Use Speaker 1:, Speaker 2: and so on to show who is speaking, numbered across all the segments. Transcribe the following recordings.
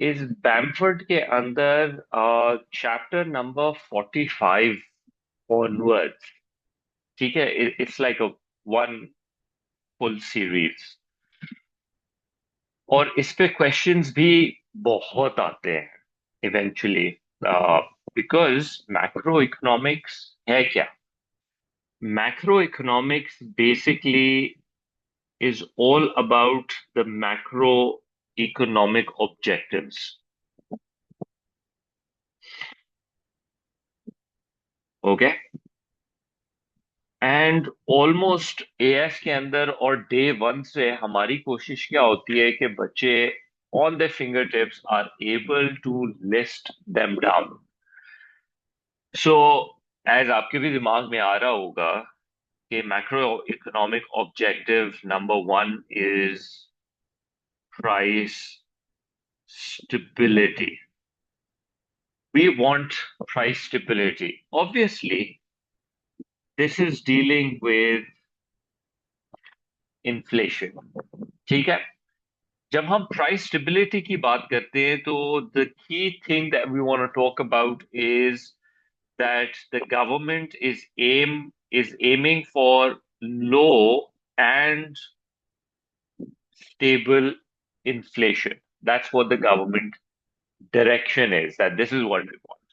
Speaker 1: इस बैम्फर्ड के अंदर चैप्टर नंबर 45 ऑनवर्ड्स, ठीक है, it's like a one full series, और इस पे क्वेश्चंस भी बहुत आते हैं इवेंचुअली, बिकॉज मैक्रो इकोनॉमिक्स है क्या? Macro economics basically is all about the macroeconomic objectives. Okay, and almost as के अंदर और डे वन से हमारी कोशिश क्या होती है कि बच्चे on the finger tips are able to list them down. So as आपके भी दिमाग में आ रहा होगा कि macro economic objective number one is price stability. We want price stability. Obviously, this is dealing with inflation. ठीक है. जब हम price stability की बात करते हैं तो the key thing that we want to talk about is that the government is aiming for low and stable inflation. That's what the government direction is. That this is what we want.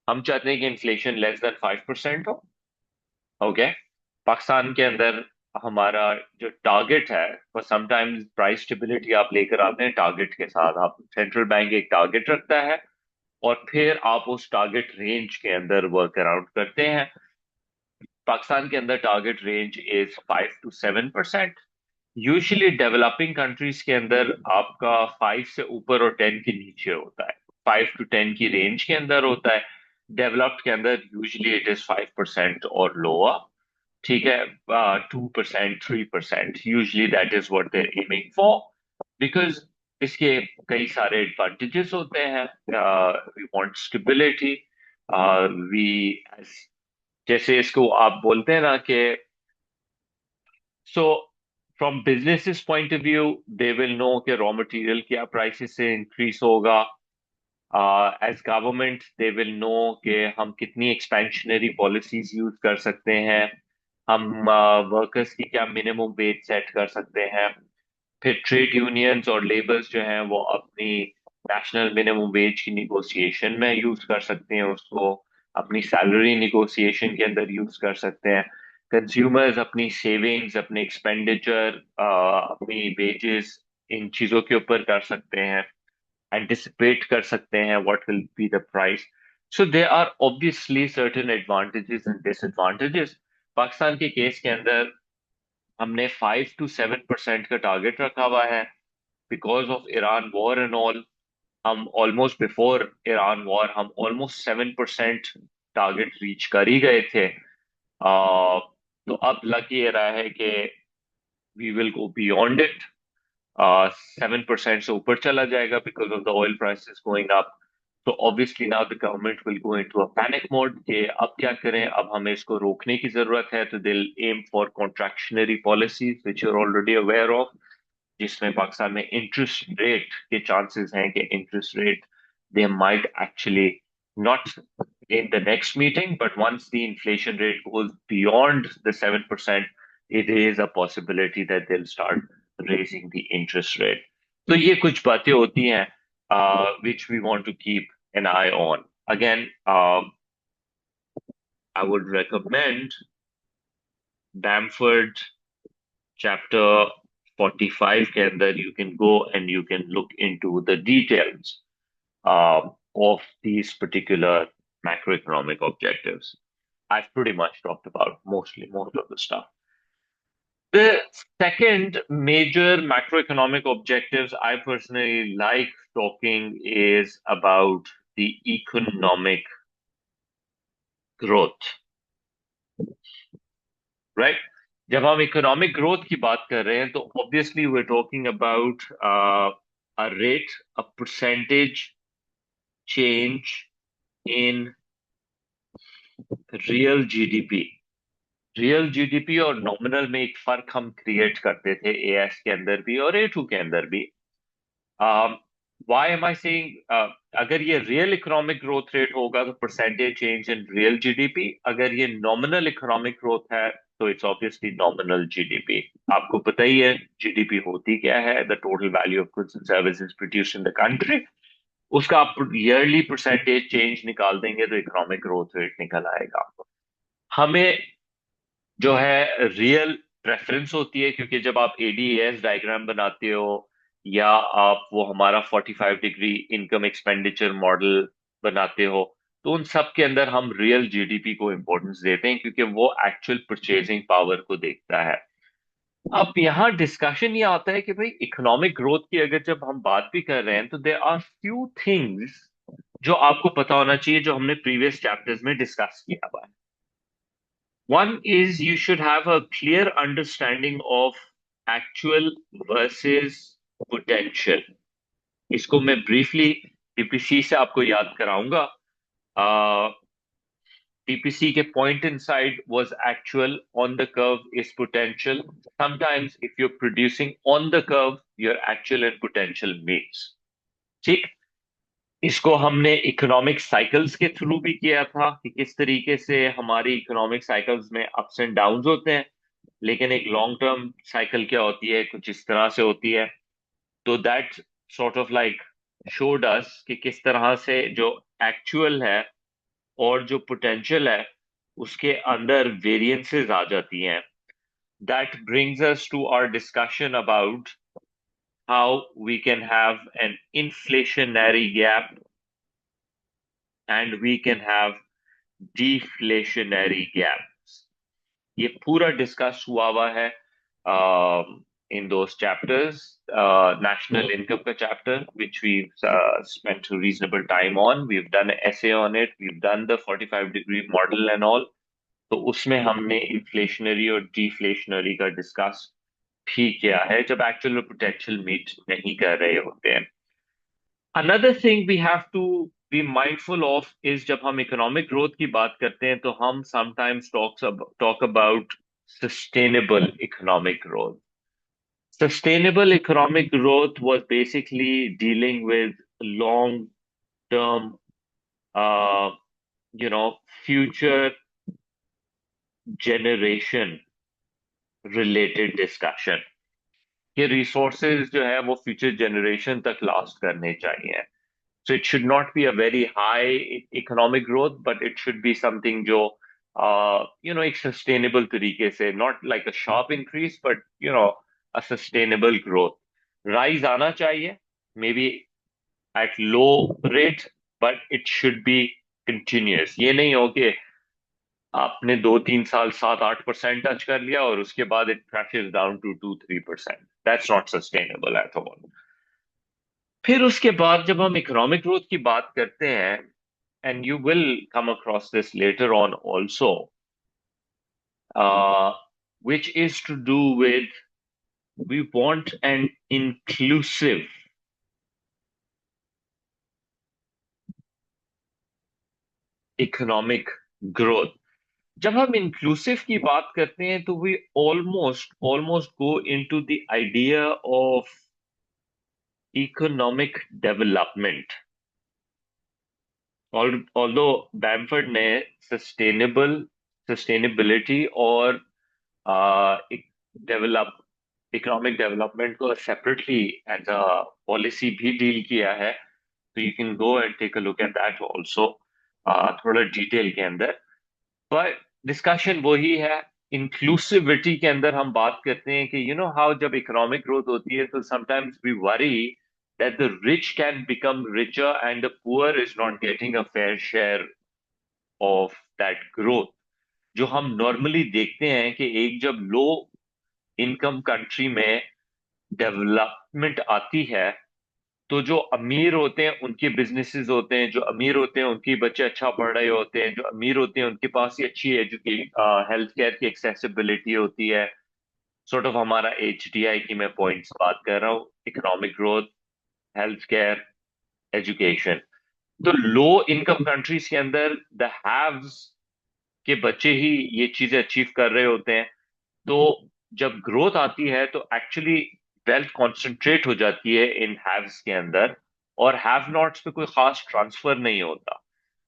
Speaker 1: हम चाहते हैं कि inflation less than 5% हो. Okay. Pakistan के अंदर हमारा जो target है वो समटाइम्स प्राइस स्टेबिलिटी आप लेकर आते हैं टारगेट के साथ. आप सेंट्रल बैंक एक टारगेट रखता है और फिर आप उस टारगेट रेंज के अंदर वर्क अराउंड करते हैं. पाकिस्तान के अंदर target range is 5 to 7%. Usually developing countries के अंदर आपका 5 से ऊपर और 10 के नीचे होता है. 5 to 10 की रेंज के अंदर होता है. डेवलप्ड के अंदर यूजुअली इट इज 5% और लोअर. ठीक है. 2%, 3%, usually that is what they're aiming for, because इसके कई सारे एडवांटेजेस होते हैं. We want stability. वी जैसे इसको आप बोलते हैं ना कि so from businesses point of view they will know कि रॉ मटेरियल क्या प्राइसेस से इंक्रीज होगा. As government they will know कि हम कितनी एक्सपेंशनरी पॉलिसीज यूज कर सकते हैं. हम वर्कर्स की क्या मिनिमम वेज सेट कर सकते हैं. फिर ट्रेड यूनियंस और लेबर्स जो हैं वो अपनी नेशनल मिनिमम वेज की निगोशिएशन में यूज कर सकते हैं उसको. अपनी सैलरी निगोशिएशन के अंदर यूज कर सकते हैं. कंज्यूमर्स अपनी सेविंग्स, अपने एक्सपेंडिचर, अपनी वेजेस, इन चीजों के ऊपर कर सकते हैं. एंटिसिपेट कर सकते हैं what will be the price. So there are obviously certain advantages and disadvantages. Pakistan के केस के अंदर हमने 5 to 7% का टारगेट रखा हुआ है because of Iran war and all. हम ऑलमोस्ट बिफोर ईरान वॉर हम ऑलमोस्ट 7% टारगेट रीच कर ही गए थे. तो अब लग ये रहा है कि we will go beyond it. 7% से ऊपर चला जाएगा because of the oil prices going up. तो obviously now the government will go into a panic mode कि अब क्या करें, अब हमें इसको रोकने की जरूरत है. तो they aim for contractionary policies which are already aware of, जिसमें पाकिस्तान में इंटरेस्ट रेट के चांसेस हैं कि interest rate they might actually not in the next meeting, but once the inflation rate goes beyond the 7%, it is a possibility that they'll start raising the interest rate. So ये कुछ बातें होती हैं which we want to keep an eye on. Again, I would recommend Bamford chapter 45 के अंदर you can go and you can look into the details of these particular macroeconomic objectives. I've pretty much talked about most of the stuff. The second major macroeconomic objectives I personally like talking is about the economic growth, right? जब हम economic growth की बात कर रहे हैं तो obviously we're talking about a rate, a percentage change in real GDP. Real GDP और nominal में एक फर्क हम क्रिएट करते थे एएस के अंदर भी और ए टू के अंदर भी. Why am I saying अगर ये रियल इकोनॉमिक ग्रोथ रेट होगा तो percentage change in real GDP, अगर ये नॉमिनल इकोनॉमिक ग्रोथ है तो इट्स ऑब्वियसली नॉमिनल जीडीपी। आपको पता ही है जीडीपी होती क्या है, the total value of goods and services produced in the country. उसका आप ईयरली परसेंटेज चेंज निकाल देंगे तो इकोनॉमिक ग्रोथ रेट निकल आएगा। हमें जो है रियल प्रेफरेंस होती है, क्योंकि जब आप एडीएस डायग्राम बनाते हो या आप वो हमारा 45 डिग्री इनकम एक्सपेंडिचर मॉडल बनाते हो, तो उन सब के अंदर हम रियल जीडीपी को इंपॉर्टेंस देते हैं, क्योंकि वो एक्चुअल परचेजिंग पावर को देखता है। अब यहाँ डिस्कशन ये आता है कि भाई इकोनॉमिक ग्रोथ की अगर जब हम बात भी कर रहे हैं तो देयर आर फ्यू थिंग्स जो आपको पता होना चाहिए, जो हमने प्रीवियस चैप्टर्स में डिस्कस किया हुआ है। One is you should have a clear understanding of actual versus potential. इसको मैं briefly टीपीसी से आपको याद कराऊंगा। टीपीसी के point inside was actual, on the curve is potential. Sometimes if you're producing on the curve, your actual and potential meets. ठीक। इसको हमने इकोनॉमिक साइकिल्स के थ्रू भी किया था कि किस तरीके से हमारी इकोनॉमिक साइकिल्स में अप्स एंड डाउन्स होते हैं, लेकिन एक लॉन्ग टर्म साइकिल क्या होती है, कुछ इस तरह से होती है। तो that sort of like showed us कि किस तरह से जो एक्चुअल है और जो पोटेंशियल है उसके अंदर वेरिएंसेस आ जाती हैं। That brings us to our discussion about how we can have an inflationary gap and we can have deflationary gaps। ये पूरा डिस्कस हुआ है in those chapters, national income का chapter, which we've spent a reasonable time on. We've done an essay on it. We've done the 45 degree model and all. तो उसमें हमने inflationary और deflationary का डिस्कस भी किया है, जब एक्चुअल पोटेंशियल मीट नहीं कर रहे होते हैं। Another thing we have to be mindful of is जब हम इकोनॉमिक ग्रोथ की बात करते हैं तो हम sometimes talk about sustainable economic growth. Sustainable economic growth was basically dealing with long term, uh, future generation related discussion कि resources जो है वो फ्यूचर जनरेशन तक लास्ट करने चाहिए। So it should not be a very high economic growth, but it should be something जो एक sustainable तरीके से, not like a sharp increase, but a sustainable growth. Rise आना चाहिए, maybe at low rate, but it should be continuous. ये नहीं हो कि आपने 2-3 साल 7-8% टच कर लिया और उसके बाद it crashes down to 2-3%. That's not sustainable at all. फिर उसके बाद जब हम इकोनॉमिक ग्रोथ की बात करते हैं, and you will come across this later on also, uh, which is to do with we want an inclusive economic growth. जब हम इंक्लूसिव की बात करते हैं तो we almost almost go into the idea of economic development. Although Bamford ने sustainability और develop economic development को सेपरेटली एज अ पॉलिसी भी डील किया है, तो you can go and take a look at that also थोड़ा detail के अंदर। पर डिस्कशन वही है। इंक्लूसिविटी के अंदर हम बात करते हैं कि हाउ जब इकोनॉमिक ग्रोथ होती है तो sometimes we worry that the rich can become richer and the poor is not getting a fair share of that growth। जो हम नॉर्मली देखते हैं कि एक जब लो इनकम कंट्री में डेवलपमेंट आती है तो जो अमीर होते हैं उनके बिजनेसेस होते हैं, जो अमीर होते हैं उनके बच्चे अच्छा पढ़ रहे होते हैं, जो अमीर होते हैं उनके पास ही अच्छी हेल्थ केयर की एक्सेसिबिलिटी होती है। सॉर्ट ऑफ हमारा एचडीआई की मैं पॉइंट्स बात कर रहा हूँ, economic growth, health care, education. तो लो इनकम कंट्रीज के अंदर द हैव्स के बच्चे ही ये चीजें अचीव कर रहे होते हैं। तो जब ग्रोथ आती है तो एक्चुअली वेल्थ कॉन्सेंट्रेट हो जाती है इन हैव्स के अंदर, और हैव नॉट्स पे कोई खास ट्रांसफर नहीं होता।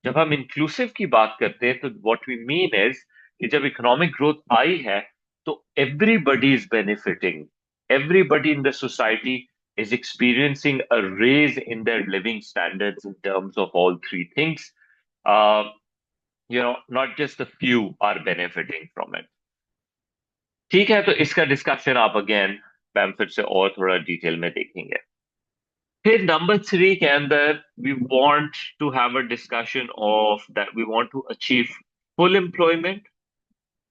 Speaker 1: जब हम इंक्लूसिव की बात करते हैं तो व्हाट वी मीन इज कि जब इकोनॉमिक ग्रोथ आई है तो everybody is benefiting, everybody in the society is experiencing a raise in their living standards in terms of all three things. Uh, not just a few are benefiting from it. ठीक है, तो इसका discussion आप again ma'am फिर से और थोड़ा detail में देखेंगे। फिर नंबर 3 के अंदर we want to have a discussion of that we want to achieve full employment,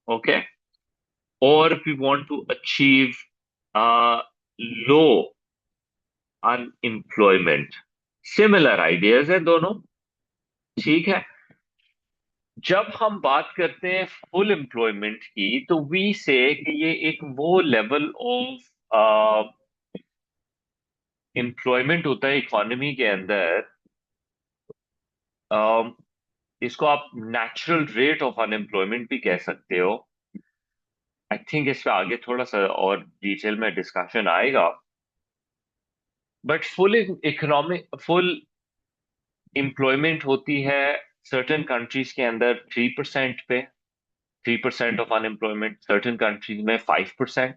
Speaker 1: okay, और we want to achieve low unemployment. Similar ideas हैं दोनों, ठीक है। जब हम बात करते हैं फुल एम्प्लॉयमेंट की तो वी से कि ये एक वो लेवल ऑफ एम्प्लॉयमेंट होता है इकोनॉमी के अंदर, अम, इसको आप नेचुरल रेट ऑफ अनएम्प्लॉयमेंट भी कह सकते हो। आई थिंक इस पे आगे थोड़ा सा और डिटेल में डिस्कशन आएगा। बट फुल एम्प्लॉयमेंट होती है सर्टेन कंट्रीज के अंदर 3% पे, 3% ऑफ अनएम्प्लॉयमेंट, सर्टेन कंट्रीज में 5%।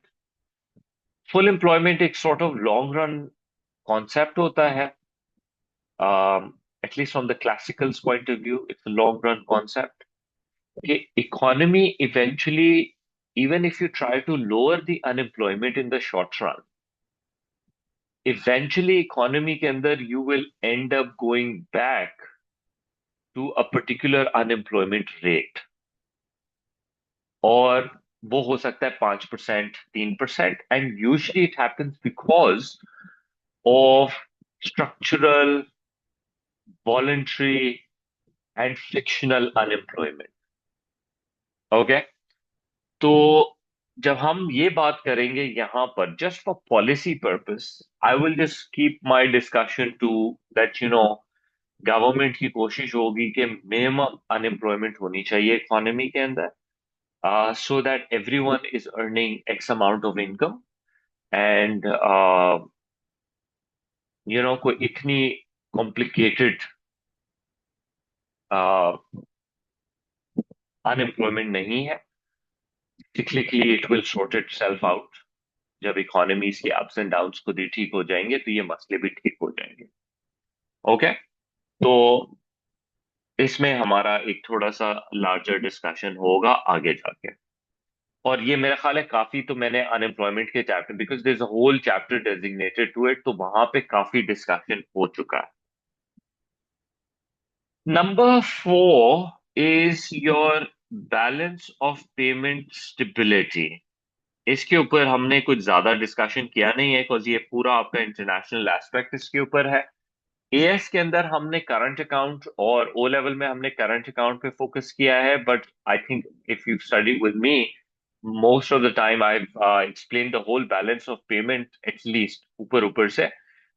Speaker 1: फुल एम्प्लॉयमेंट एक sort of long run concept होता है, at least from the classical point of view, it's a long run concept. Okay, economy eventually, even if you try to lower the unemployment in the short run, eventually economy के अंदर you will end up going back to a particular unemployment rate. और वो हो सकता है 5%, 3%, and usually it happens because of structural, voluntary, and frictional unemployment. Okay? तो जब हम ये बात करेंगे यहां पर just for policy purpose, I will just keep my discussion to that government की कोशिश होगी कि मिनिमम अनएम्प्लॉयमेंट होनी चाहिए इकोनॉमी के अंदर, so that everyone is earning X amount of income, and कोई इतनी कॉम्प्लिकेटेड अनएम्प्लॉयमेंट नहीं है। Cyclically it will sort itself out. जब इकोनॉमीज के अप्स एंड डाउन्स खुद ही ठीक हो जाएंगे तो ये मसले भी ठीक हो जाएंगे। ओके, तो इसमें हमारा एक थोड़ा सा लार्जर डिस्कशन होगा आगे जाके। और ये मेरा ख्याल है काफी, तो मैंने अनएम्प्लॉयमेंट के chapter, because there is a whole chapter designated to it, तो वहां पे काफी डिस्कशन हो चुका है। Number 4 is your balance of payment stability. इसके ऊपर हमने कुछ ज्यादा डिस्कशन किया नहीं है बिकॉज ये पूरा आपका इंटरनेशनल एस्पेक्ट इसके ऊपर है। एएस के अंदर हमने करंट अकाउंट और ओ लेवल में हमने करंट अकाउंट पे फोकस किया है, but I think if you study with me most of the time I explain the whole balance of payment at least ऊपर ऊपर से,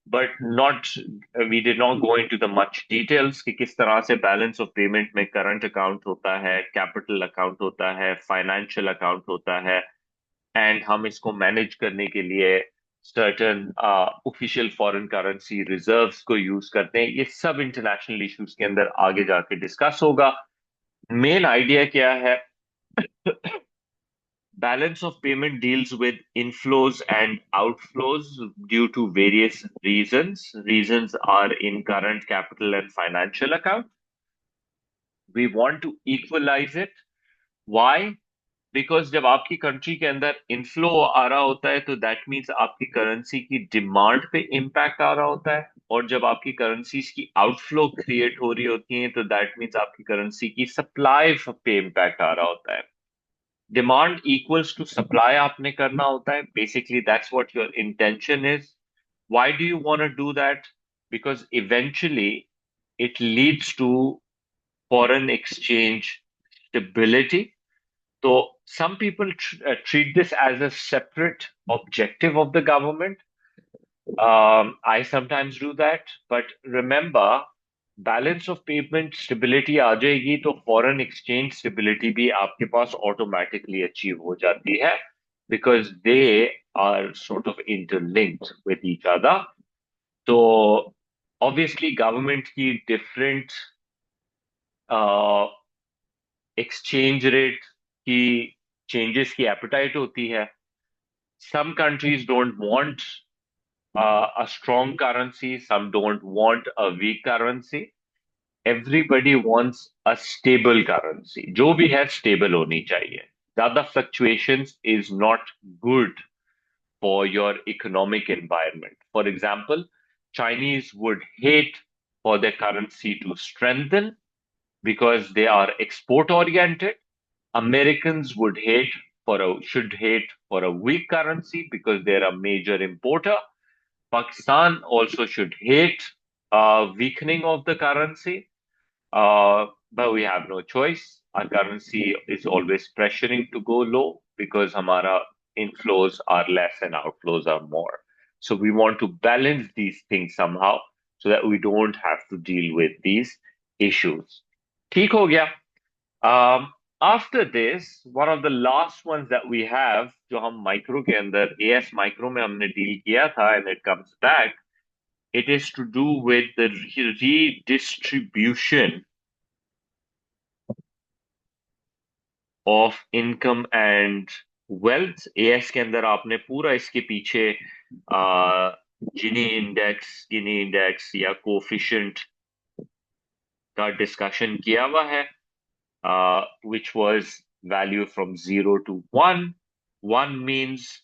Speaker 1: but not, we did not go into the much details कि किस तरह से balance of payment में current account होता है, कैपिटल अकाउंट होता है, फाइनेंशियल अकाउंट होता है, एंड हम इसको मैनेज करने के लिए certain official foreign currency reserves को यूज करते हैं। ये सब इंटरनेशनल इश्यूज के अंदर आगे जाके डिस्कस होगा। मेन आइडिया क्या है? Balance of payment deals with inflows and outflows due to various reasons are in current capital and financial account. We want to equalize it. Why? Because जब आपकी country के अंदर इनफ्लो आ रहा होता है तो दैट मीन्स आपकी करेंसी की डिमांड पे इम्पैक्ट आ रहा होता है, और जब आपकी करेंसीज की आउटफ्लो क्रिएट हो रही होती है तो दैट मीन्स आपकी करेंसी की सप्लाई पे इम्पैक्ट आ रहा होता है। डिमांड इक्वल्स टू सप्लाई आपने करना होता है, basically that's what your intention is. Why do you want to do that? Because eventually it leads to foreign exchange stability. So some people treat this as a separate objective of the government. I sometimes do that, but remember, balance of payment stability आ जाएगी तो foreign exchange stability भी आपके पास automatically achieve हो जाती है, because they are sort of interlinked with each other. तो obviously government की different exchange rate की चेंजेस की एपेटाइट होती है. Some countries don't want a strong currency, some don't want a weak currency. Everybody wants a stable currency. जो भी है stable होनी चाहिए. ज्यादा fluctuations is not good for your economic environment. For example, Chinese would hate for their currency to strengthen because they are export oriented. Americans should hate for a weak currency because they're a major importer. Pakistan also should hate weakening of the currency, but we have no choice. Our currency is always pressuring to go low because हमारा inflows are less and outflows are more. So we want to balance these things somehow so that we don't have to deal with these issues. ठीक हो गया? Um, After this, one of the last ones that we have, जो हम micro के अंदर AS micro में हमने deal किया था, and it comes back, it is to do with the redistribution of income and wealth. AS के अंदर आपने पूरा इसके पीछे गिनी इंडेक्स या कोफिशिएंट का डिस्कशन किया हुआ है. Which was value from 0 to 1. 1 means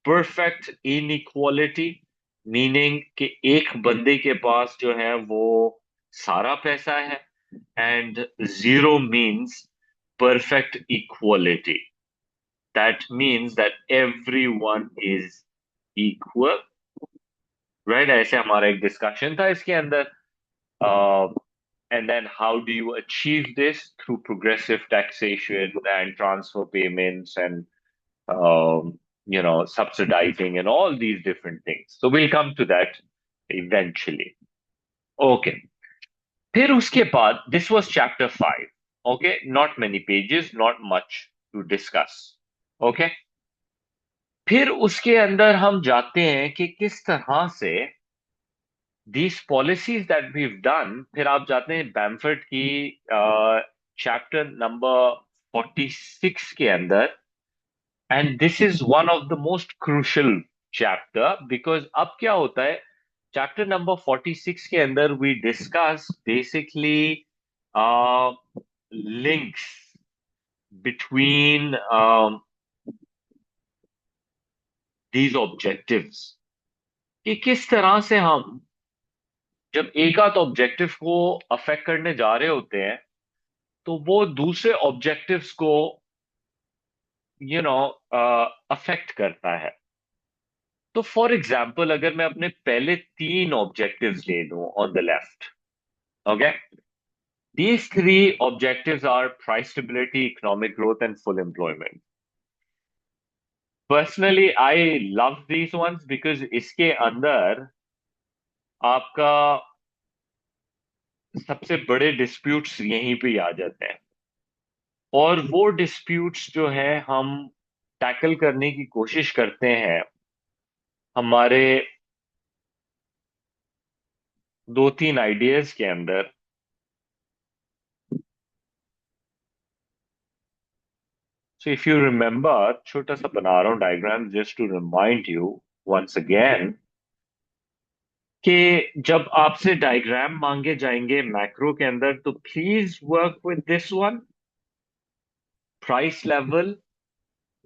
Speaker 1: perfect inequality, meaning कि एक बंदे के पास जो है वो सारा पैसा है, and 0 means perfect equality. That means that everyone is equal, right? ऐसे हमारा एक डिस्कशन था इसके अंदर. uh, And then how do you achieve this? Through progressive taxation and transfer payments and subsidizing and all these different things. So we'll come to that eventually. Okay. फिर उसके बाद, this was chapter 5. Okay, not many pages, not much to discuss. Okay. फिर उसके अंदर हम जाते हैं कि किस तरह से these policies that we've done. फिर आप जाते हैं बैम्फर्ड की चैप्टर नंबर 46 के अंदर, and this is one of the most crucial chapter because अब क्या होता है, चैप्टर नंबर 46 के अंदर we discuss basically links between these objectives, कि किस तरह से हम जब एक आध ऑब्जेक्टिव को अफेक्ट करने जा रहे होते हैं तो वो दूसरे ऑब्जेक्टिव्स को अफेक्ट करता है. तो फॉर एग्जाम्पल अगर मैं अपने पहले 3 ऑब्जेक्टिव्स ले लूं on the left. Okay, these 3 objectives are price stability, economic growth and full employment. Personally I love these ones because इसके अंदर आपका सबसे बड़े डिस्प्यूट्स यहीं पे ही आ जाते हैं, और वो डिस्प्यूट्स जो है हम टैकल करने की कोशिश करते हैं हमारे 2-3 आइडियाज के अंदर. सो इफ यू रिमेंबर, छोटा सा बना रहा हूं diagram just to remind you once again कि जब आपसे डायग्राम मांगे जाएंगे मैक्रो के अंदर तो please work with this one. Price level,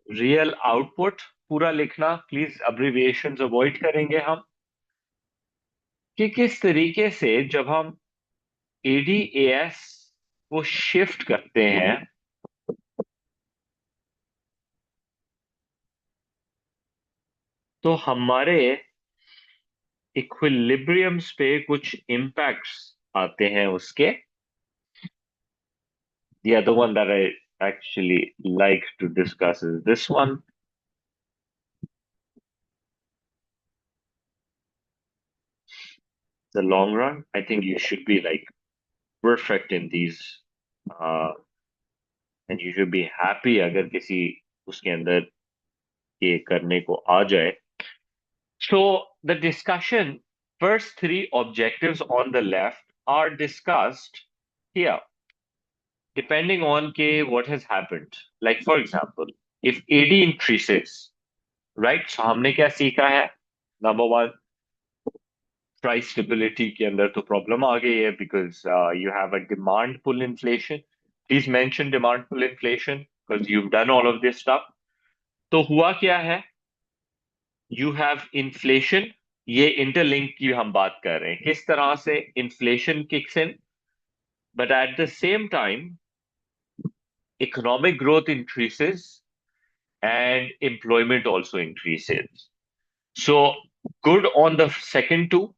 Speaker 1: real output पूरा लिखना प्लीज, अब्रिविएशंस अवॉइड करेंगे हम. कि किस तरीके से जब हम एडीएएस को शिफ्ट करते हैं तो हमारे इक्विलिब्रियम्स पे कुछ इम्पैक्ट्स आते हैं उसके. The other one that I actually like to discuss is this one. The long run, I think you should be like perfect in these, uh, and you should be happy अगर किसी उसके अंदर ये करने को आ जाए. So the discussion first three objectives on the left are discussed here, depending on what has happened. Like for example, if AD increases, right? So हमने क्या सीखा है? Number one, price stability के अंदर तो प्रॉब्लम आ गई है because you have a demand pull inflation. Please mention demand pull inflation because you've done all of this stuff. तो हुआ क्या है? You have inflation. ये इंटरलिंक की हम बात कर रहे हैं, किस तरह से inflation kicks in, but at the same time economic growth increases and employment also increases. So good on the second two,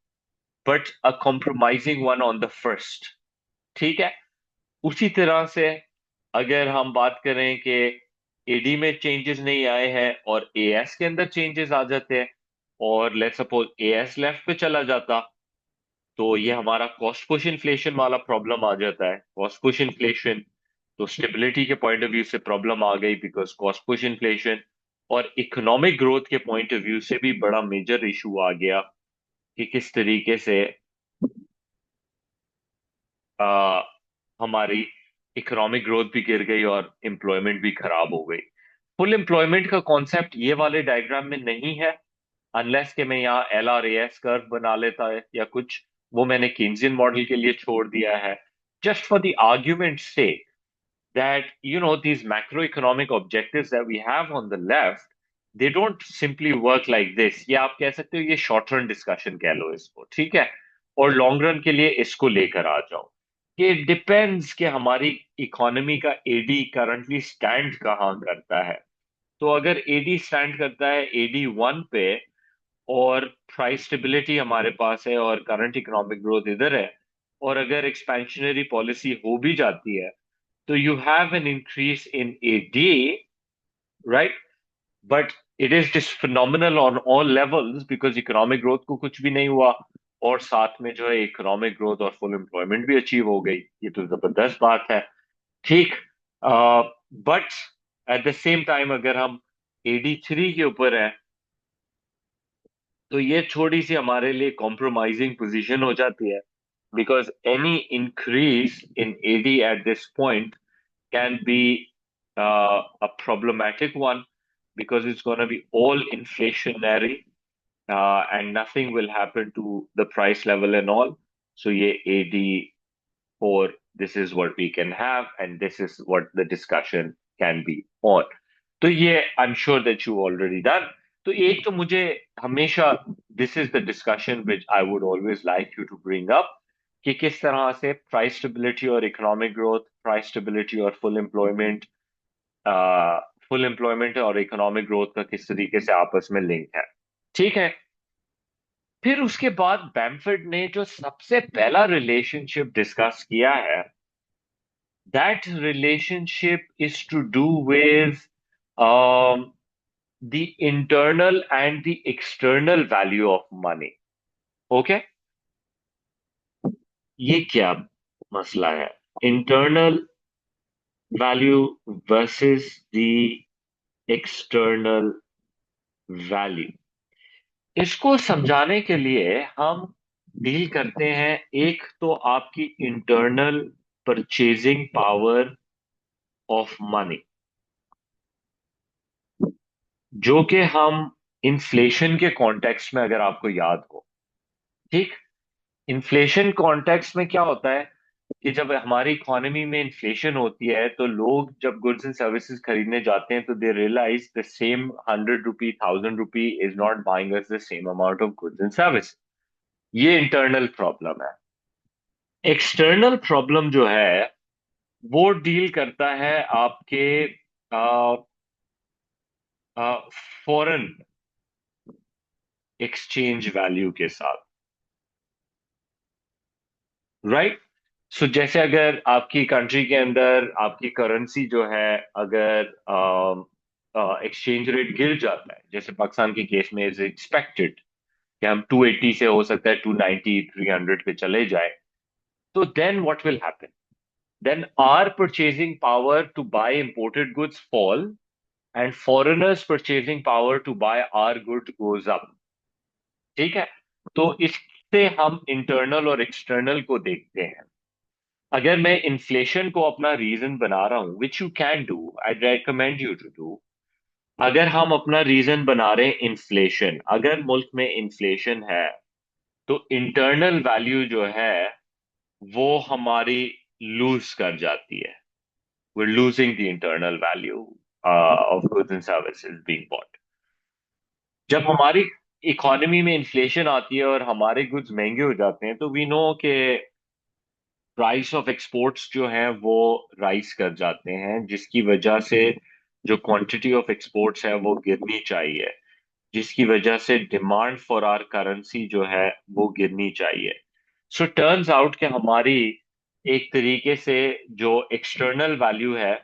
Speaker 1: but a compromising one on the first. ठीक है? उसी तरह से अगर हम बात करें कि एडी में चेंजेस नहीं आए हैं और एएस के अंदर चेंजेस आ जाते हैं, और लेट्स सपोज एएस लेफ्ट पे चला जाता, तो ये हमारा कॉस्ट पुश इन्फ्लेशन वाला प्रॉब्लम आ जाता है। कॉस्ट पुश इन्फ्लेशन, तो स्टेबिलिटी के पॉइंट ऑफ व्यू से प्रॉब्लम आ गई बिकॉज कॉस्ट पुश इन्फ्लेशन, और इकोनॉमिक ग्रोथ के पॉइंट ऑफ व्यू से भी बड़ा मेजर इशू आ गया कि किस तरीके से आ, हमारी इकोनॉमिक ग्रोथ भी गिर गई और एम्प्लॉयमेंट भी खराब हो गई। फुल एम्प्लॉयमेंट का कॉन्सेप्ट ये वाले डायग्राम में नहीं है, अनलेस कि मैं यहाँ L R A S curve बना लेता है या कुछ, वो मैंने केन्जियन मॉडल के लिए छोड़ दिया है, जस्ट फॉर द आर्ग्यूमेंट से that these macroeconomic objectives that we have on the left, they don't simply work like this. ये आप कह सकते हो, ये शॉर्ट रन डिस्कशन कह लो इसको, ठीक है? और लॉन्ग रन के लिए इसको लेकर आ जाओ कि डिपेंड्स कि हमारी इकोनॉमी का एडी करंटली स्टैंड कहाँ करता है। तो अगर एडी स्टैंड करता है एडी वन पे और प्राइस स्टेबिलिटी हमारे पास है और करंट इकोनॉमिक ग्रोथ इधर है, और अगर एक्सपेंशनरी पॉलिसी हो भी जाती है, तो you have an increase in AD, right? But it is just phenomenal on all levels because economic growth को कुछ भी नहीं हुआ, और साथ में जो है इकोनॉमिक ग्रोथ और फुल एम्प्लॉयमेंट भी अचीव हो गई। ये तो जबरदस्त बात है, ठीक। But at the same time अगर हम एडी थ्री के ऊपर है, तो ये थोड़ी सी हमारे लिए कॉम्प्रोमाइजिंग पोजीशन हो जाती है because any increase in AD at this point can be a problematic one because it's going to be all inflationary, and nothing will happen to the price level and all. So, yeah, AD4, this is what we can have, and this is what the discussion can be on. तो ये I'm sure that you already done. तो एक तो मुझे हमेशा this is the discussion which I would always like you to bring up कि किस तरह से प्राइस स्टेबिलिटी और इकोनॉमिक ग्रोथ, प्राइस स्टेबिलिटी और फुल एम्प्लॉयमेंट और इकोनॉमिक ग्रोथ का किस तरीके से आपस में लिंक है, ठीक है? फिर उसके बाद बैम्फर्ड ने जो सबसे पहला रिलेशनशिप डिस्कस किया है, that relationship is to do with the internal and the external value of money. Okay? ये क्या मसला है? Internal value versus the external value. इसको समझाने के लिए हम डील करते हैं, एक तो आपकी internal purchasing power of money, जो कि हम इन्फ्लेशन के कॉन्टेक्स्ट में, अगर आपको याद हो, ठीक, इन्फ्लेशन कॉन्टेक्स्ट में क्या होता है कि जब हमारी इकोनॉमी में इन्फ्लेशन होती है, तो लोग जब गुड्स एंड सर्विसेज खरीदने जाते हैं, तो they realise the same 100 rupee, 1000 rupee is not buying us the same amount of goods and service. ये इंटरनल प्रॉब्लम है। एक्सटर्नल प्रॉब्लम जो है वो डील करता है आपके फॉरेन एक्सचेंज वैल्यू के साथ, राइट? सो जैसे अगर आपकी कंट्री के अंदर आपकी करेंसी जो है, अगर एक्सचेंज रेट गिर जाता है, जैसे पाकिस्तान के केस में इज एक्सपेक्टेड कि हम 280 से हो सकता है 290, 300 पे चले जाए, तो then what will happen? Then our purchasing power to buy imported goods fall and foreigners purchasing power to buy our good goes up, ठीक है? तो इस से हम इंटरनल और एक्सटर्नल को देखते हैं। अगर मैं इन्फ्लेशन को अपना रीजन बना रहा हूं, which you can do, I recommend you to do. अगर हम अपना रीजन बना रहे हैं इन्फ्लेशन, अगर मुल्क में इन्फ्लेशन है, तो इंटरनल वैल्यू जो है वो हमारी लूज कर जाती है। we're losing the internal value of goods and services being bought। जब हमारी इकोनॉमी में इन्फ्लेशन आती है और हमारे गुड्स महंगे हो जाते हैं, तो वी नो कि प्राइस ऑफ एक्सपोर्ट्स जो हैं वो राइज कर जाते हैं, जिसकी वजह से जो क्वांटिटी ऑफ एक्सपोर्ट्स है वो गिरनी चाहिए, जिसकी वजह से डिमांड फॉर आर करेंसी जो है वो गिरनी चाहिए। सो टर्न्स आउट कि हमारी एक तरीके से जो एक्सटर्नल वैल्यू है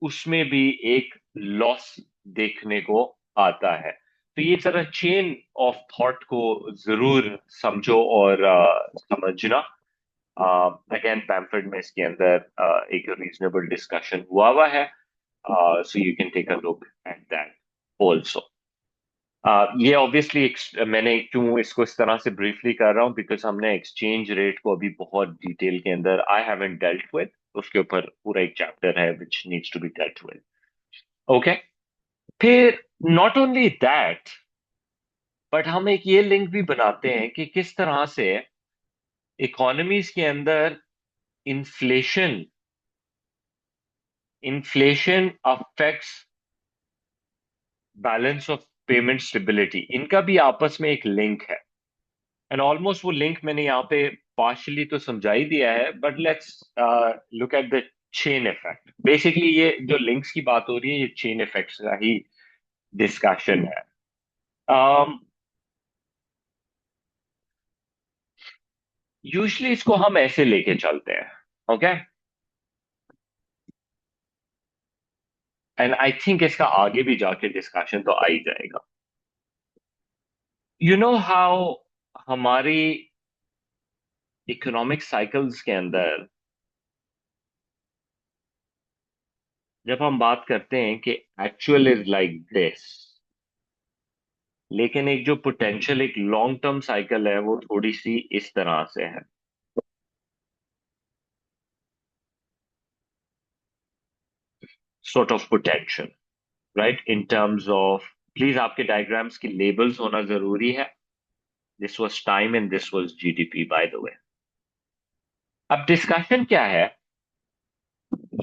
Speaker 1: उसमें भी एक लॉस देखने को आता है। तो ये तरह चेन ऑफ थॉट को जरूर समझो और समझना। अगेन पैम्फर्ड में इसके अंदर एक रीजनेबल डिस्कशन हुआ हुआ है, so you can take a look at that also. ये ऑब्वियसली मैंने क्यों इसको इस तरह से ब्रीफली कर रहा हूँ, बिकॉज हमने एक्सचेंज रेट को अभी बहुत डिटेल के अंदर आई हैवंट डेल्ट विद, उसके ऊपर पूरा एक चैप्टर है which needs to be dealt with. Okay, फिर नॉट ओनली दैट, बट हम एक ये लिंक भी बनाते हैं कि किस तरह से इकोनॉमीज के अंदर inflation inflation affects balance of payment stability. इनका भी आपस में एक लिंक है, एंड ऑलमोस्ट वो लिंक मैंने यहाँ पे पार्शली तो समझा ही दिया है, but let's look at the chain effect. Basically ये जो लिंक्स की बात हो रही है, ये चेन इफेक्ट्स का ही डिस्कशन है। यूजली इसको हम ऐसे लेके चलते हैं, ओके, एंड आई थिंक इसका आगे भी जाके डिस्कशन तो आ ही जाएगा। यू नो हाउ हमारी इकोनॉमिक साइकिल्स के अंदर जब हम बात करते हैं कि एक्चुअल इज लाइक दिस, लेकिन एक जो पोटेंशियल एक लॉन्ग टर्म साइकिल है वो थोड़ी सी इस तरह से है। sort of potential, right? In terms of, please आपके डायग्राम्स की लेबल्स होना जरूरी है। This was time and this was GDP by the way. अब डिस्कशन क्या है,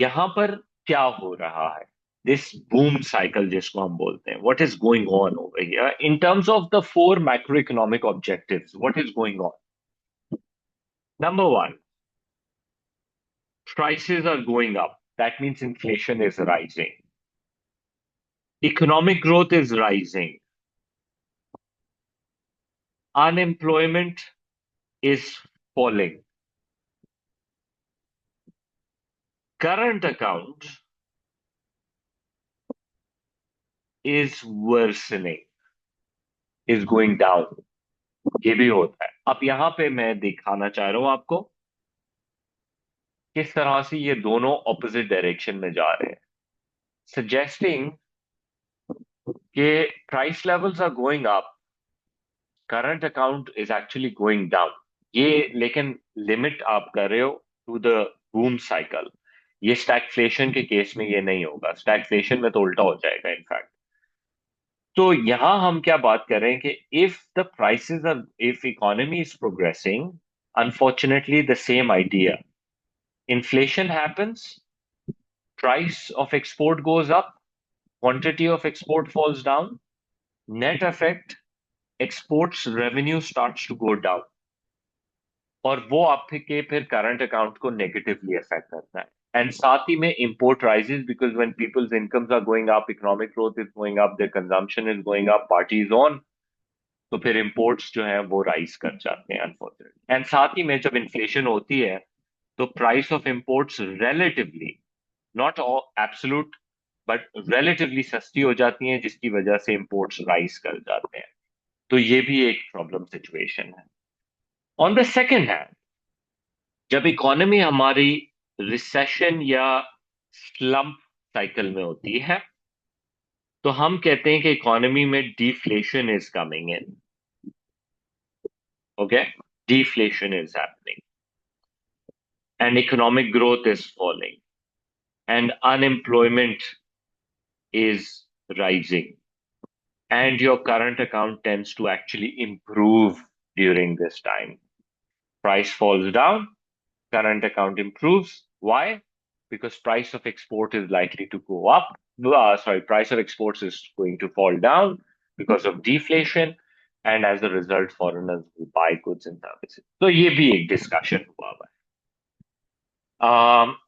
Speaker 1: यहां पर क्या हो रहा है, दिस बूम साइकिल जिसको हम बोलते हैं, what is going on over here in terms of the four macro economic objectives, what is going on. Number one, prices are going up, that means inflation is rising, economic growth is rising, unemployment is falling, current account is worsening, is going down। ये भी होता है। अब यहां पे मैं दिखाना चाह रहा हूं आपको किस तरह से ये दोनों ऑपोजिट डायरेक्शन में जा रहे हैं, सजेस्टिंग कि price levels are going up, current account is actually going down. ये लेकिन लिमिट आप कर रहे हो टू द बूम साइकिल। ये स्टैगफ्लेशन के केस में ये नहीं होगा, स्टैगफ्लेशन में तो उल्टा हो जाएगा इनफैक्ट। तो यहां हम क्या बात कर रहे हैं कि if the prices are, if economy is progressing, unfortunately the same idea, inflation happens, price of export goes up, quantity of export falls down, net effect, exports revenue starts to go down, और वो आपके फिर current account को negatively affect करता है। And साथ ही में import rises, because when people's incomes are going up, economic growth is going up, their consumption is going up, party is on, तो फिर इंपोर्ट्स जो है वो राइज कर जाते हैं अनफॉर्चुनेटली। एंड साथ ही में जब इन्फ्लेशन होती है तो price of imports relatively, not absolute but relatively सस्ती हो जाती हैं, जिसकी वजह से इंपोर्ट्स राइज कर जाते हैं। तो ये भी एक प्रॉब्लम सिचुएशन है। ऑन द सेकेंड हैंड, जब इकोनॉमी हमारी रिसेशन या स्लम्प साइकिल में होती है, तो हम कहते हैं कि इकोनॉमी में deflation is coming in, okay. deflation is happening, and economic growth is falling, and unemployment is rising, and your current account tends to actually improve during this time. Price falls down, current account improves. Why? Because price of export is likely to go up. Price of exports is going to fall down because of deflation, and as a result, foreigners will buy goods and services. तो ये भी एक discussion हुआ हुआ है।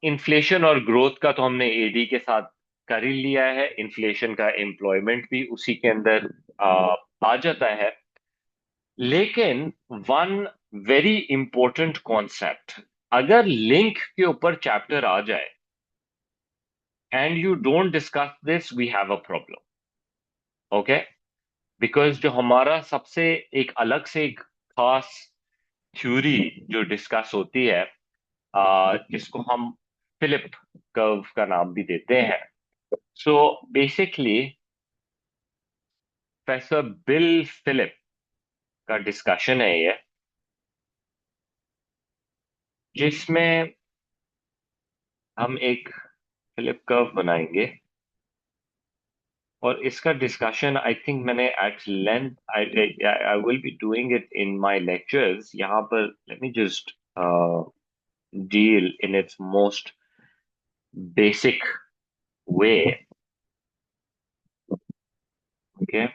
Speaker 1: Inflation और growth का तो हमने एडी के साथ कर ही लिया है। इन्फ्लेशन का एम्प्लॉयमेंट भी उसी के अंदर आ जाता है। लेकिन वन वेरी इंपॉर्टेंट कॉन्सेप्ट, अगर लिंक के ऊपर चैप्टर आ जाए and you don't discuss this, we have a problem. Okay, because जो हमारा सबसे एक अलग से एक खास थ्योरी जो डिस्कस होती है, जिसको हम फिलिप कर्व का नाम भी देते हैं। So basically professor Bill Phillip का डिस्कशन है ये, जिसमें हम एक फिलिप कर्व बनाएंगे और इसका डिस्कशन आई थिंक मैंने at length I will be doing it in my lectures. यहाँ पर let me just deal in its most basic way. Okay,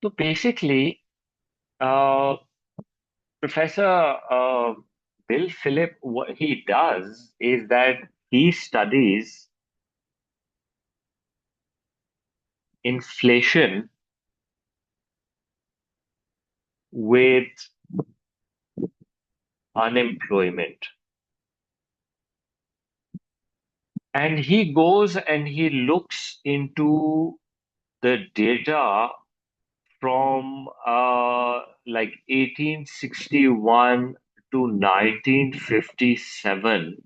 Speaker 1: तो basically professor Bill Phillip, what he does is that he studies inflation with unemployment, and he goes and he looks into the data from like 1861 to 1957,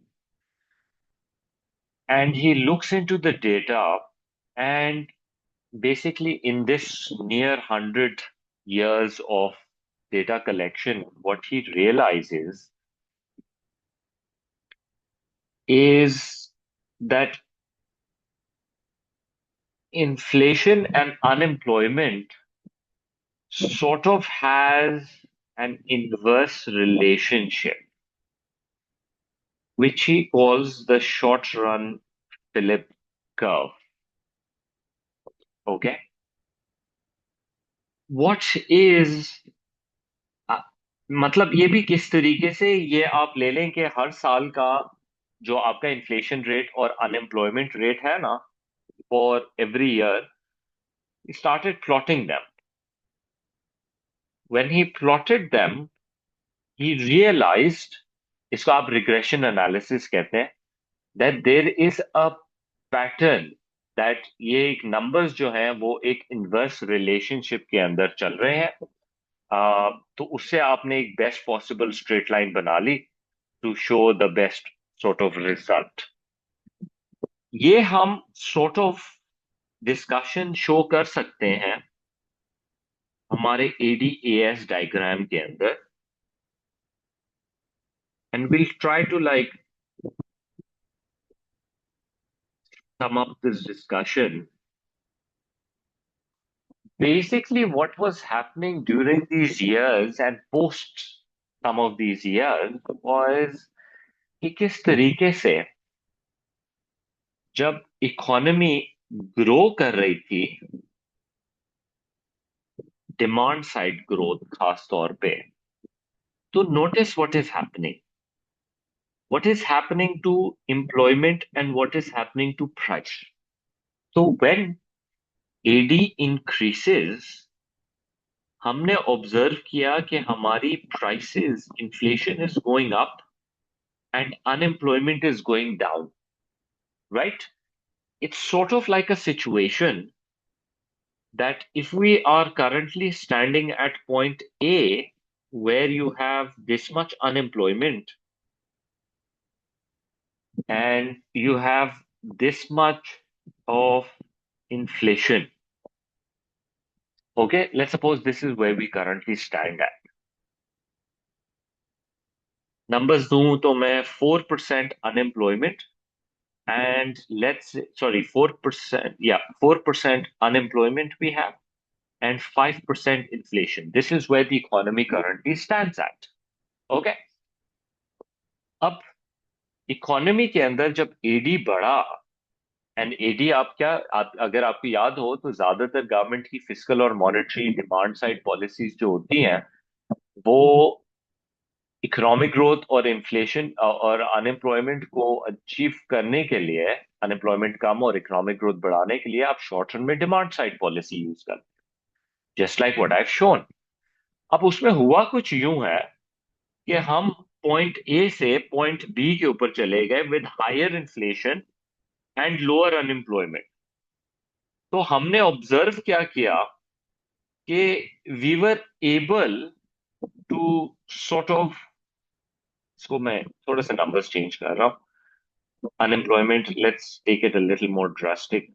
Speaker 1: and he looks into the data, and basically in this near 100 years of data collection, what he realizes is that inflation and unemployment sort of has an inverse relationship, which he calls the short run Philip curve. Okay. What is मतलब ये भी किस तरीके से ये आप ले लें कि हर साल का जो आपका इन्फ्लेशन रेट और अनएम्प्लॉयमेंट रेट है ना, for every year, started plotting them. When he plotted them, he realized, इसको आप रिग्रेशन एनालिसिस कहते हैं, that there is a pattern, that ये एक नंबर्स जो हैं वो एक इनवर्स रिलेशनशिप के अंदर चल रहे हैं। तो उससे आपने एक बेस्ट पॉसिबल स्ट्रेट लाइन बना ली to show the best sort of result. ये हम सॉर्ट ऑफ डिस्कशन शो कर सकते हैं हमारे एडीएएस डायग्राम के अंदर, and we'll try to like sum up this discussion. Basically, what was happening during these years and post some of these years was कि किस तरीके से जब इकोनॉमी ग्रो कर रही थी, डिमांड साइड ग्रोथ खास तौर पे, तो notice what is happening to employment and what is happening to price. तो व्हेन एडी इंक्रीसेस, हमने ऑब्जर्व किया कि हमारी prices, inflation is going up and unemployment is going down, right? It's sort of like a situation that if we are currently standing at point A, where you have this much unemployment and you have this much of inflation, Okay, let's suppose this is where we currently stand at. Numbers दूं तो मैं 4% unemployment and sorry, 4%, yeah, 4% unemployment we have and 5% inflation. This is where the economy currently stands at. Okay. अब economy के अंदर जब AD बढ़ा, and AD अगर आपको याद हो तो ज्यादातर गवर्नमेंट की फिस्कल और मॉनेटरी डिमांड साइड पॉलिसीज जो होती हैं वो इकोनॉमिक ग्रोथ और इन्फ्लेशन और अनएम्प्लॉयमेंट को अचीव करने के लिए, अनएम्प्लॉयमेंट कम और इकोनॉमिक ग्रोथ बढ़ाने के लिए आप शॉर्ट टर्म में डिमांड साइड पॉलिसी यूज करते हैं, just like what I have shown. अब उसमें हुआ कुछ यूं है कि हम पॉइंट ए से पॉइंट बी के ऊपर चले गए with higher inflation and lower unemployment. तो हमने ऑब्जर्व क्या किया कि we were able to sort of, इसको मैं थोड़ा सा नंबर्स चेंज कर रहा हूँ। Unemployment, let's take it a little more drastic.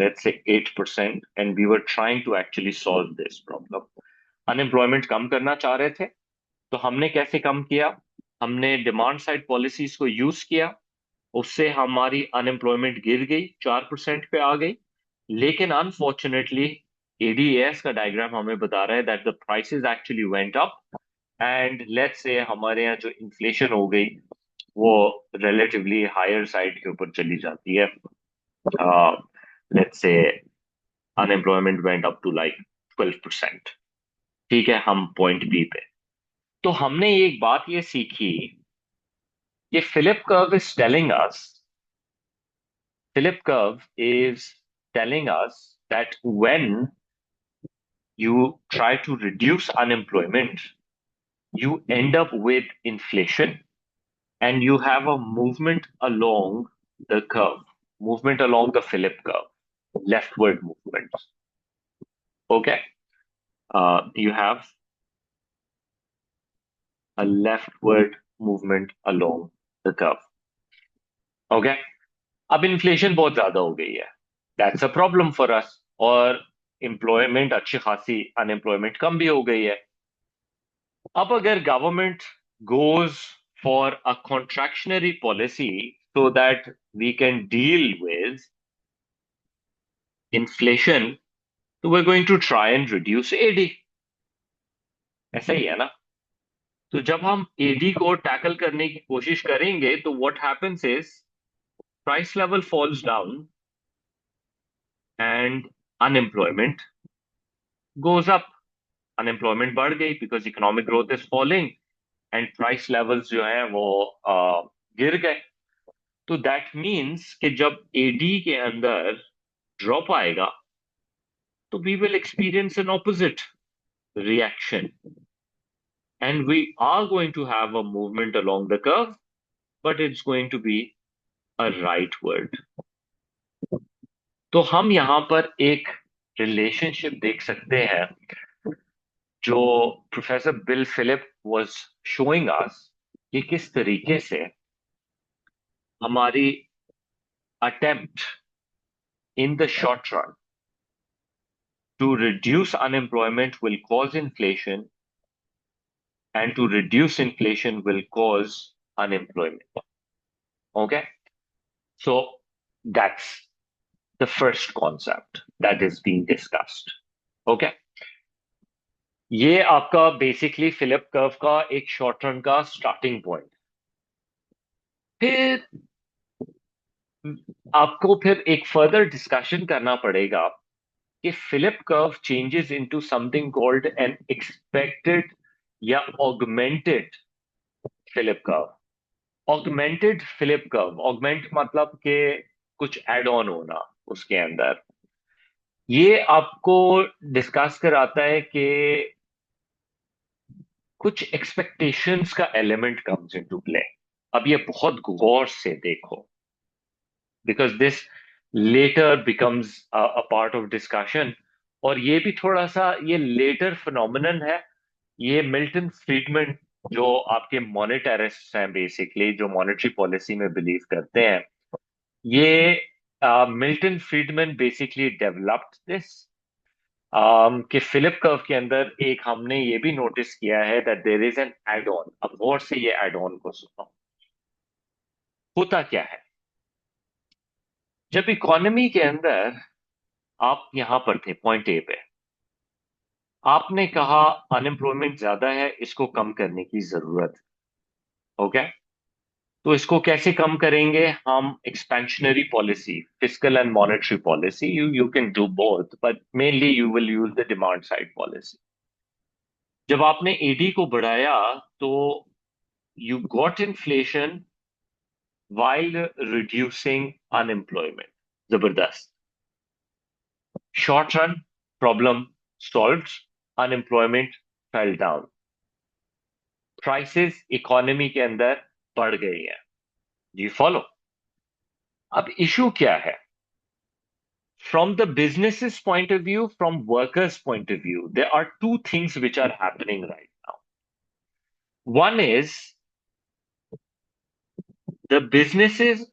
Speaker 1: Let's say 8%, and we were trying to actually solve this problem. Unemployment कम करना चाह रहे थे, तो हमने कैसे कम किया? हमने डिमांड साइड पॉलिसीज को यूज किया, उससे हमारी अनएम्प्लॉयमेंट गिर गई, 4% पे आ गई। लेकिन अनफॉर्चुनेटली एडीएस का डायग्राम हमें बता रहा है that the prices actually went up, and let's say हमारे यहाँ जो इन्फ्लेशन हो गई वो रिलेटिवली हायर साइड के ऊपर चली जाती है। Let's say unemployment went up to like 12%। ठीक है, हम पॉइंट बी पे। तो हमने एक बात ये सीखी कि Philip curve is telling us that when you try to reduce unemployment, you end up with inflation and you have a movement along the curve, movement along the Philip curve, leftward movement. Okay. You have a leftward movement along the curve. Okay. अब inflation बहुत ज्यादा हो गई है, that's a problem for us. और employment अच्छी खासी, unemployment कम भी हो गई है। अब अगर government goes for a contractionary policy so that we can deal with inflation, तो we are going to try and reduce AD. ऐसा ही है ना? तो जब हम एडी को टैकल करने की कोशिश करेंगे तो what happens is price level falls down and unemployment goes up. Unemployment बढ़ गई because economic growth is falling and price levels जो है वो गिर गए। तो दैट मीन्स कि जब एडी के अंदर ड्रॉप आएगा तो we will experience an opposite reaction and we are going to have a movement along the curve, but it's going to be a right word. तो हम यहां पर एक रिलेशनशिप देख सकते हैं जो professor Bill Philip was showing us कि किस तरीके से हमारी attempt in the short run to reduce unemployment will cause inflation, and to reduce inflation will cause unemployment. Okay? So that's the first concept that is being discussed. Okay? ये आपका basically Philip curve का एक short run का starting point. फिर आपको फिर एक further discussion करना पड़ेगा कि Phillip curve changes into something called an expected या augmented Phillip curve. Augmented Phillip curve, augment मतलब कि कुछ एड ऑन होना उसके अंदर। ये आपको डिस्कस कराता है कि कुछ एक्सपेक्टेशंस का एलिमेंट कम्स इनटू प्ले। अब ये बहुत गौर से देखो, because this later becomes a part of discussion. और ये भी थोड़ा सा ये लेटर फिनोमिनन है। ये मिल्टन फ्रीडमैन जो आपके मॉनेटरिस्ट हैं, बेसिकली जो मॉनेटरी पॉलिसी में बिलीव करते हैं, ये Milton Friedman basically developed this कि फिलिप कर्व के अंदर एक हमने ये भी नोटिस किया है that there is an add on. अब गौर से ये एड ऑन को सुनो। होता क्या है, जब इकोनॉमी के अंदर आप यहां पर थे पॉइंट ए पे, आपने कहा अनएम्प्लॉयमेंट ज्यादा है, इसको कम करने की जरूरत है। ओके, तो इसको कैसे कम करेंगे हम? Expansionary policy, fiscal and monetary policy, you can do both but mainly you will use the demand side policy. जब आपने एडी को बढ़ाया तो you got inflation while reducing unemployment. जबरदस्त। Short run problem solved, unemployment fell down, prices economy के अंदर बढ़ गई है। जी फॉलो। अब इशू क्या है? From the business's point of view, from workers' point of view, there are two things which are happening right now. One is the businesses,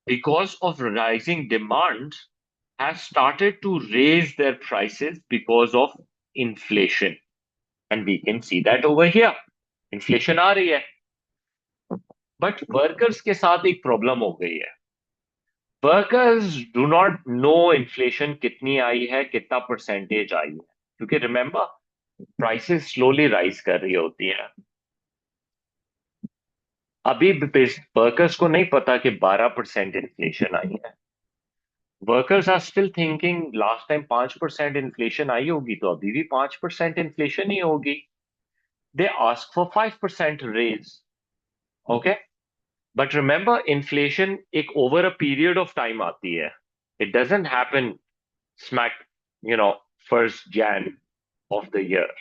Speaker 1: because of rising demand, have started to raise their prices because of inflation. And we can see that over here. Inflation आ रही है, but workers के साथ एक problem हो गई है। Workers do not know inflation कितनी आई है, कितना परसेंटेज आई है, क्योंकि रिमेंबर प्राइसेस स्लोली राइज कर रही होती है। अभी वर्कर्स को नहीं पता कि 12% इन्फ्लेशन आई है। Workers are still thinking last time 5% inflation आई होगी तो अभी भी 5% इन्फ्लेशन ही होगी। They ask for 5% raise. Okay, but remember inflation एक over a period of time आती है। It doesn't happen smack, you know, first Jan of the year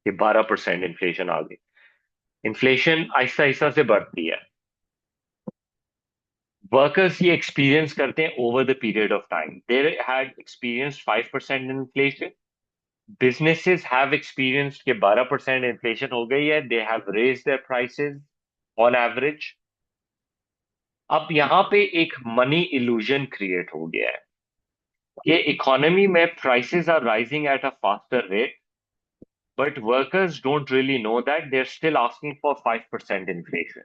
Speaker 1: कि 12% इन्फ्लेशन आ गई। इन्फ्लेशन आहिस्ता आहिस्ता से बढ़ती है। वर्कर्स ये एक्सपीरियंस करते हैं over the period of time. They had experience 5% inflation, businesses have experienced कि 12% इन्फ्लेशन हो गई है, they have raise their prices on average. अब यहाँ पे एक मनी इल्यूजन क्रिएट हो गया है कि इकोनॉमी में prices are rising at a faster rate, but workers don't really know that they are still asking for 5% inflation,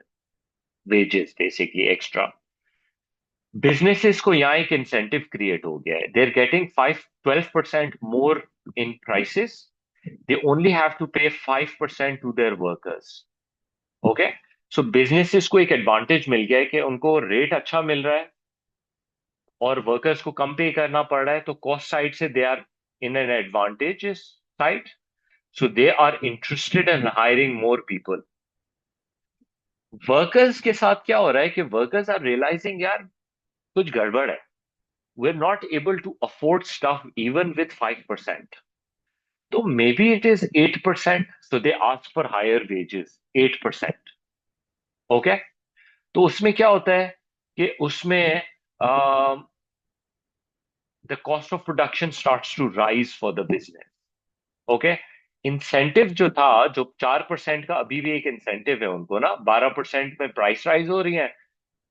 Speaker 1: wages basically extra. Businesses को यहाँ एक इंसेंटिव क्रिएट हो गया है, they are getting 5-12% more in prices, they only have to pay 5% to their workers. Okay, so businesses को एक advantage मिल गया है कि उनको रेट अच्छा मिल रहा है और वर्कर्स को कम पे करना पड़ रहा है, तो कॉस्ट साइड से they are in an advantage side, so they are interested in hiring more people. Workers के साथ क्या हो रहा है कि वर्कर्स आर रियलाइजिंग यार कुछ गड़बड़ है, we are not able to afford stuff even with 5%, तो maybe it is 8%, so they ask for higher wages 8%। Okay, तो उसमें क्या होता है कि उसमें the cost of production starts to rise for the business. Okay, incentive जो था, जो 4% का अभी भी एक इंसेंटिव है उनको ना, 12% में प्राइस राइज हो रही है,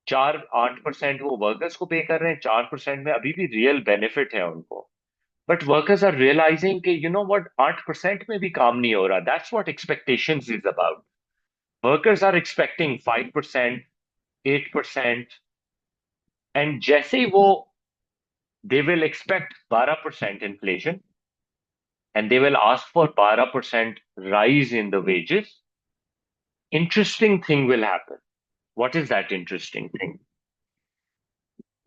Speaker 1: 4-8% वो वर्कर्स को पे कर रहे हैं, 4% में अभी भी रियल बेनिफिट है उनको। बट वर्कर्स आर रियलाइजिंग कि यू नो व्हाट, 8% में भी काम नहीं हो रहा। That's what expectations is about. Workers are expecting 5%, 8%, and जैसे ही वो, they will expect 12% inflation and they will ask for 12% rise in the wages. Interesting thing will happen. What is that interesting thing?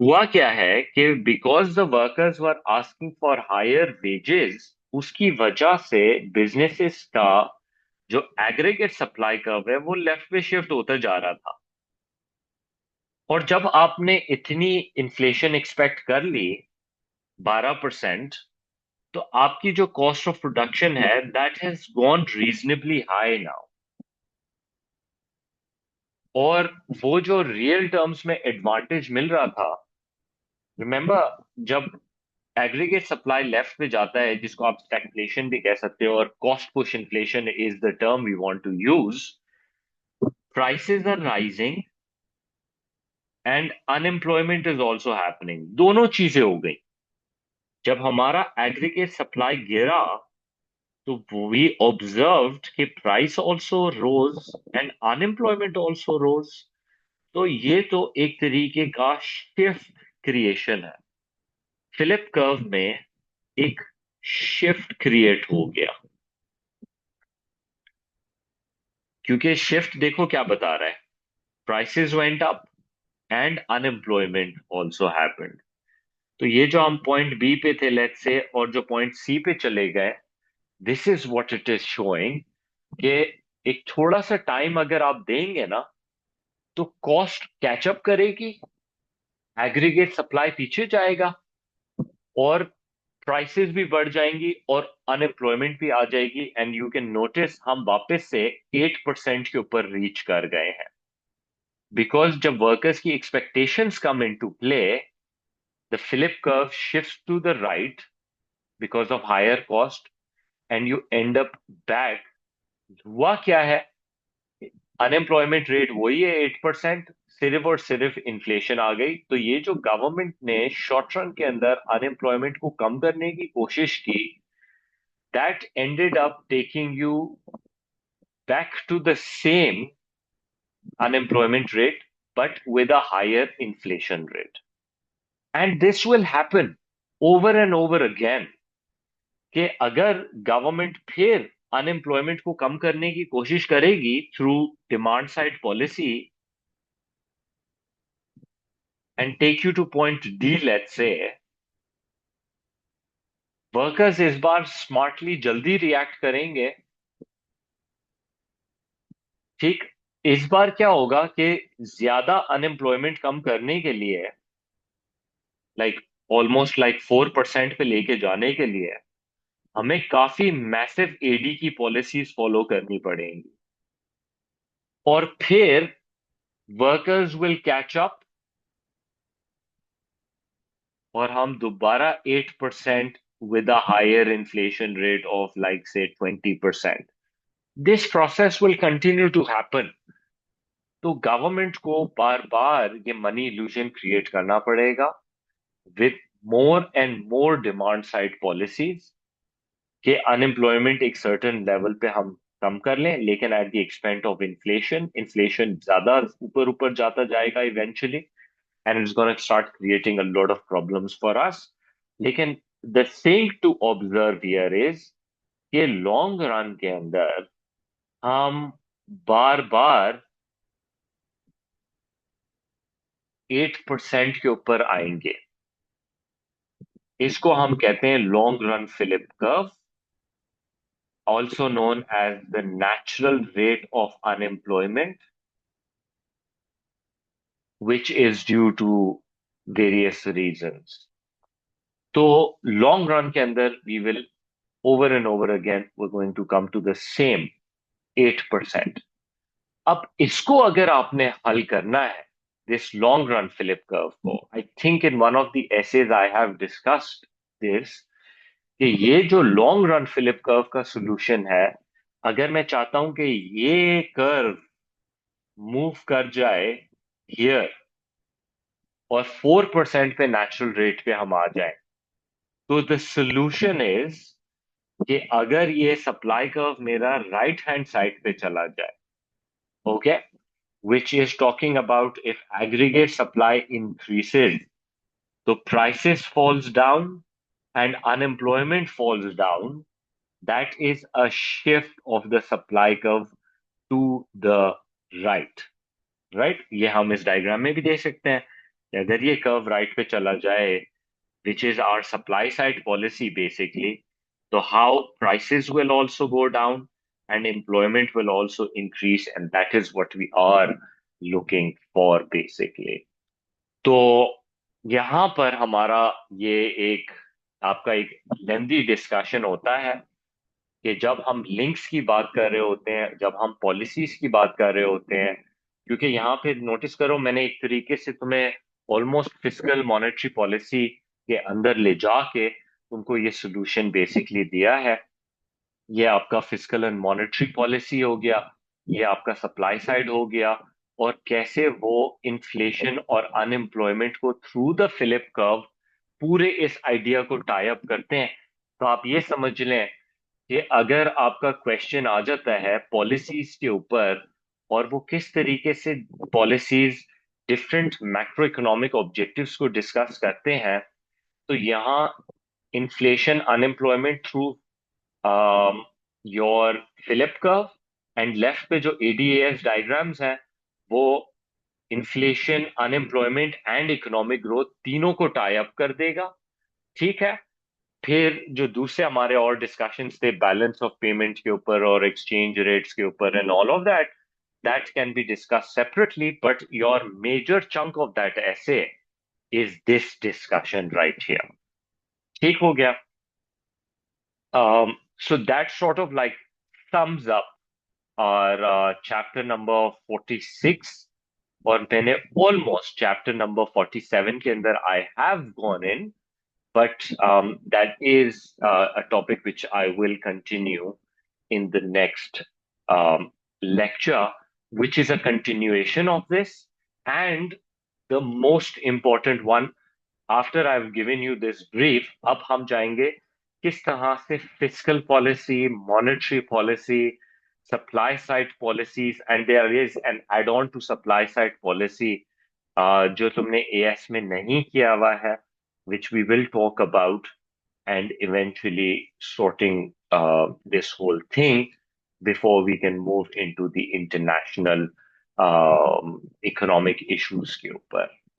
Speaker 1: हुआ क्या है कि because the workers were asking for higher wages, उसकी वजह से businesses का जो aggregate supply curve है वो लेफ्ट में शिफ्ट होता जा रहा था। और जब आपने इतनी इन्फ्लेशन एक्सपेक्ट कर ली 12%, तो आपकी जो कॉस्ट ऑफ प्रोडक्शन है that has gone reasonably high now. और वो जो रियल टर्म्स में एडवांटेज मिल रहा था, रिमेंबर, जब एग्रीगेट सप्लाई लेफ्ट में जाता है, जिसको आप स्टैग्फ्लेशन भी कह सकते हो और cost push inflation is the term we want to use, prices are rising and unemployment is also happening. दोनों चीजें हो गई। जब हमारा एग्रीगेट सप्लाई गिरा तो वी ऑब्जर्व्ड कि price also rose and unemployment also rose. तो ये तो एक तरीके का शिफ्ट क्रिएशन है। फिलिप कर्व में एक शिफ्ट क्रिएट हो गया, क्योंकि शिफ्ट देखो क्या बता रहा है, prices went up and unemployment also happened. तो ये जो हम पॉइंट बी पे थे लेट्स से, और जो पॉइंट सी पे चले गए, this is what it is showing कि एक थोड़ा सा टाइम अगर आप देंगे ना, तो कॉस्ट कैचअप करेगी, एग्रीगेट सप्लाई पीछे जाएगा, और प्राइसेस भी बढ़ जाएंगी और अनएम्प्लॉयमेंट भी आ जाएगी। एंड यू कैन नोटिस हम वापस से 8% के ऊपर रीच कर गए हैं, बिकॉज जब वर्कर्स की expectations come into play, the Phillip curve shifts to the right because of higher cost, and you end up back. हुआ क्या है, अनएम्प्लॉयमेंट रेट वही है 8%, सिर्फ और सिर्फ इन्फ्लेशन आ गई। तो ये जो गवर्नमेंट ने शॉर्ट रन के अंदर अनएम्प्लॉयमेंट को कम करने की कोशिश की, that ended up taking you back to the same unemployment rate but with a higher inflation rate. And this will happen over and over again कि अगर गवर्नमेंट फिर अनएम्प्लॉयमेंट को कम करने की कोशिश करेगी through demand side policy, and take you to point D let's say, workers इस बार स्मार्टली जल्दी रिएक्ट करेंगे। ठीक, इस बार क्या होगा कि ज्यादा अनएम्प्लॉयमेंट कम करने के लिए, लाइक ऑलमोस्ट लाइक 4% पे लेके जाने के लिए, हमें काफी मैसिव एडी की पॉलिसीज फॉलो करनी पड़ेंगी, और फिर वर्कर्स विल कैच अप, और हम दोबारा 8% with a higher inflation rate of like say 20%. This process will continue to happen. तो गवर्नमेंट को बार बार ये मनी इल्यूजन क्रिएट करना पड़ेगा with more and more demand side policies, कि अनएम्प्लॉयमेंट एक सर्टेन लेवल पे हम कम कर लें, लेकिन at the expense of inflation, inflation ज्यादा ऊपर ऊपर जाता जाएगा eventually, and it's gonna start creating a lot of problems for us. लेकिन the thing to observe here is कि लॉन्ग रन के अंदर हम बार बार 8% के ऊपर आएंगे। इसको हम कहते हैं long run Phillip curve, also known as the natural rate of unemployment, which is due to various reasons. तो लॉन्ग रन के अंदर we will over and over again we're going to come to the same 8%. अब इसको अगर आपने हल करना है, this long run Phillip curve को, I think in one of the essays I have discussed this, कि ये जो लॉन्ग रन फिलिप कर्व का सॉल्यूशन है, अगर मैं चाहता हूं कि ये कर्व मूव कर जाए हियर और 4% पे नेचुरल रेट पे हम आ जाए, तो द सॉल्यूशन इज कि अगर ये सप्लाई कर्व मेरा राइट हैंड साइड पे चला जाए, okay, which is talking about if aggregate supply increases, so prices falls down and unemployment falls down. That is a shift of the supply curve to the right. Right, ये हम इस diagram में भी देख सकते हैं कि अगर ये कर्व राइट पे चला जाए, which is our supply side policy basically, so how prices will also go down and employment will also increase, and that is what we are looking for basically. तो यहाँ पर हमारा ये एक आपका एक लेंदी डिस्कशन होता है कि जब हम लिंक्स की बात कर रहे होते हैं, जब हम पॉलिसीज की बात कर रहे होते हैं, क्योंकि यहाँ पे नोटिस करो मैंने एक तरीके से तुम्हें ऑलमोस्ट फिस्कल मॉनेटरी पॉलिसी के अंदर ले जाके तुमको ये सोल्यूशन बेसिकली दिया है। ये आपका फिस्कल एंड मॉनेटरी पॉलिसी हो गया, ये आपका सप्लाई साइड हो गया, और कैसे वो इन्फ्लेशन और अनएम्प्लॉयमेंट को थ्रू द फिलिप कर्व पूरे इस आइडिया को टाई अप करते हैं, तो आप ये समझ लें कि अगर आपका क्वेश्चन आ जाता है पॉलिसीज के ऊपर, और वो किस तरीके से policies different macro economic objectives को डिस्कस करते हैं, तो यहाँ inflation unemployment through your Phillip curve, and left पे जो एडीएएस डायग्राम्स हैं, वो inflation unemployment and economic growth तीनों को टाई अप कर देगा। ठीक है। फिर जो दूसरे हमारे और डिस्कशंस थे बैलेंस ऑफ पेमेंट के ऊपर और एक्सचेंज रेट्स के ऊपर and all of that, that can be discuss separately, but your major chunk of that essay is this discussion right here. ठीक हो गया। So that sort of like sums up our chapter number 46, और मैंने almost chapter number 47 के अंदर I have gone in, but that is a topic which I will continue in the next lecture, which is a continuation of this. And the most important one, after I've given you this brief, अब हम जाएंगे किस तरह से fiscal policy, monetary policy, supply side policies, and there is an add-on to supply side policy जो तुमने as में नहीं किया हुआ है, which we will talk about, and eventually sorting this whole thing before we can move into the international economic issues के ऊपर।